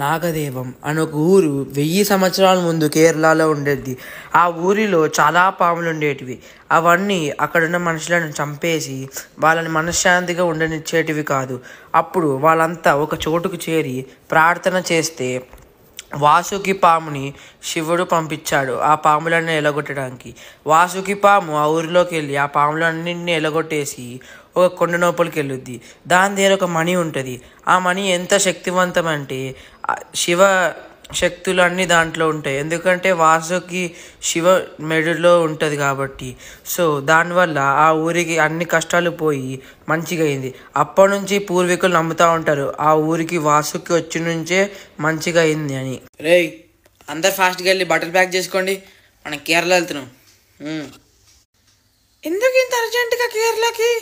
నాగదేవం అని ఒక ఊరు 1000 సంవత్సరాల ముందు కేరళలో ఉండేది. ఆ ఊరిలో చాలా పాములు ఉండేటివి. అవన్నీ అక్కడున్న మనుషులను చంపేసి వాళ్ళని మనశ్శాంతిగా ఉండనిచ్చేటివి కాదు. అప్పుడు వాళ్ళంతా ఒక చోటుకు చేరి ప్రార్థన చేస్తే వాసుకి పాముని శివుడు పంపించాడు ఆ పాములన్నీ ఎలగొట్టడానికి. వాసుకి పాము ఆ ఊరిలోకి వెళ్ళి ఆ పాములన్నింటినీ ఎలగొట్టేసి ఒక కొండ లోపలికి వెళ్ళుద్ది. దాని దగ్గర ఒక మణి ఉంటుంది. ఆ మణి ఎంత శక్తివంతం అంటే శివ శక్తులు అన్నీ దాంట్లో ఉంటాయి. ఎందుకంటే వాసుకి శివ మెడలో ఉంటుంది కాబట్టి. సో దానివల్ల ఆ ఊరికి అన్ని కష్టాలు పోయి మంచిగా అయింది. అప్పటి నుంచి పూర్వీకులు నమ్ముతూ ఉంటారు ఆ ఊరికి వాసుకి వచ్చి నుంచే మంచిగా అయింది అని. రేయ్, అందరు ఫాస్ట్గా వెళ్ళి బట్టలు ప్యాక్ చేసుకోండి, మనం కేరళ వెళ్తున్నాం. ఎందుకు ఇంత అర్జెంటుగా కేరళకి?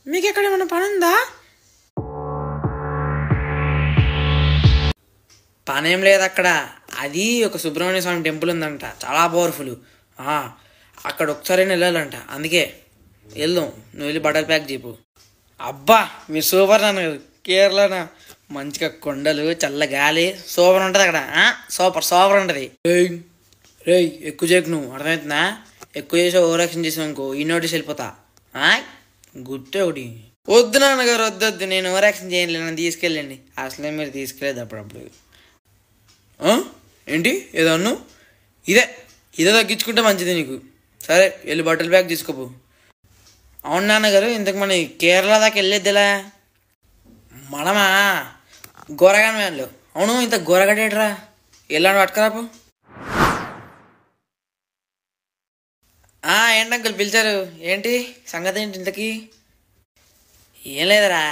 మీకు ఎక్కడ ఏమైనా పని ఉందా? పనేం లేదు అక్కడ. అది ఒక సుబ్రహ్మణ్య స్వామి టెంపుల్ ఉందంట, చాలా పవర్ఫుల్. అక్కడ ఒకసారైనా వెళ్ళాలంట. అందుకే వెళ్దాం, నువ్వు వెళ్ళి బట్టలు ప్యాక్ చెప్పు. అబ్బా, మీరు సూపర్ నాన్న. కేరళనా మంచిగా కొండలు, చల్ల గాలి, సూపర్ ఉంటుంది అక్కడ. సూపర్ ఉంటుంది. రేయ్ ఎక్కువ చేయకు, నువ్వు అర్థమవుతుందా? ఎక్కువ చేసి ఓవర్ యాక్షన్ చేసావు అనుకో ఈ నోటీస్ వెళ్ళిపోతా. గుట్టే ఒకటి. వద్దు నాన్నగారు, వద్దొద్దు, నేను ఓవర్ యాక్షన్ చేయలేదు, నన్ను తీసుకెళ్ళండి. అసలే మీరు తీసుకెళ్ళేది అప్పుడప్పుడు. ఏంటి ఏదో అన్ను? ఇదే తగ్గించుకుంటే మంచిది నీకు. సరే వెళ్ళి బట్టలు ప్యాక్ తీసుకోపో. అవును నాన్నగారు, ఇంతకు మన కేరళ దాకా వెళ్ళేద్దిలా? మనమా గోరగాని వాళ్ళు. అవును, ఇంత గోరగడేట్రా, వెళ్ళాను పట్టుకురాపు. ఏంటి అంకుల్ పిలిచారు? ఏంటి సంగతి ఏంటి ఇంతకీ? ఏం లేదరా.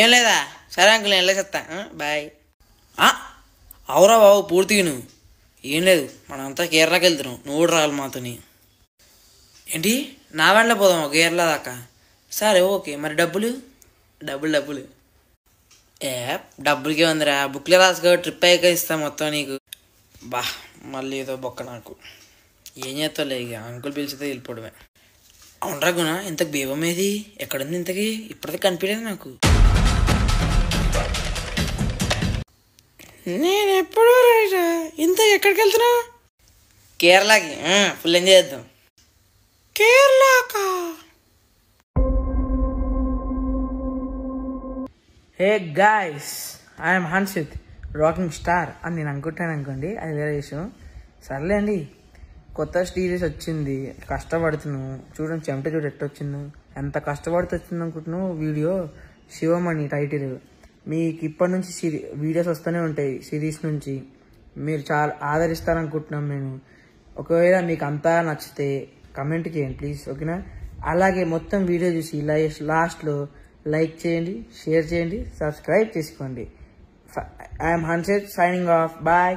ఏం లేదా? సరే అంకుల్, నేను వెళ్ళేసేస్తా, బాయ్. అవురా బాబు, పూర్తిగా నువ్వు ఏం లేదు, మనంతా కేరళకి వెళ్తున్నాం, నువ్వు కూడా రావాలి మాతోని. ఏంటి నా వెంటనే పోదాం కేరళ దాకా? సరే ఓకే, మరి డబ్బులు? డబ్బులకే ఉందిరా, బుక్లో రాసుకో, ట్రిప్ అయ్యాక ఇస్తాం మొత్తం నీకు. మళ్ళీ ఏదో బొక్క నాకు. ఏం చేస్తావులే, ఇక అంకుల్ పిలిచితే వెళ్ళిపోవడమే. అవునరా గుణ, ఇంతకు బీవం ఏది? ఎక్కడుంది ఇంతకి? ఇప్పటికీ కనిపించలేదు నాకు. నేను ఎప్పుడు రైటా. ఇంతకు ఎక్కడికి వెళ్తున్నా? కేరళకి. ఫుల్ ఎంజాయ్ చేద్దాం. కేరళకా? Hey guys, I'm Hansith, rocking star అని నేను అనుకుంటాను అనుకోండి, అది వేరే విషయం. సర్లేండి, కొత్త సిరీస్ వచ్చింది, కష్టపడుతున్నాను. చూడండి చెమట చూడు ఎట్టొచ్చిందో, ఎంత కష్టపడుతూ వచ్చింది అనుకుంటున్నావు. Video Sivamani title. మీకు ఇప్పటి నుంచి వీడియోస్ వస్తూనే ఉంటాయి సిరీస్ నుంచి. మీరు చాలా ఆదరిస్తారనుకుంటున్నాం మేము. ఒకవేళ మీకు అంతా నచ్చితే కమెంట్ చేయండి ప్లీజ్, ఓకేనా? అలాగే మొత్తం వీడియో చూసి లాస్ట్లో లైక్ చేయండి, షేర్ చేయండి, సబ్స్క్రైబ్ చేసుకోండి. I'm Hansith signing off, bye.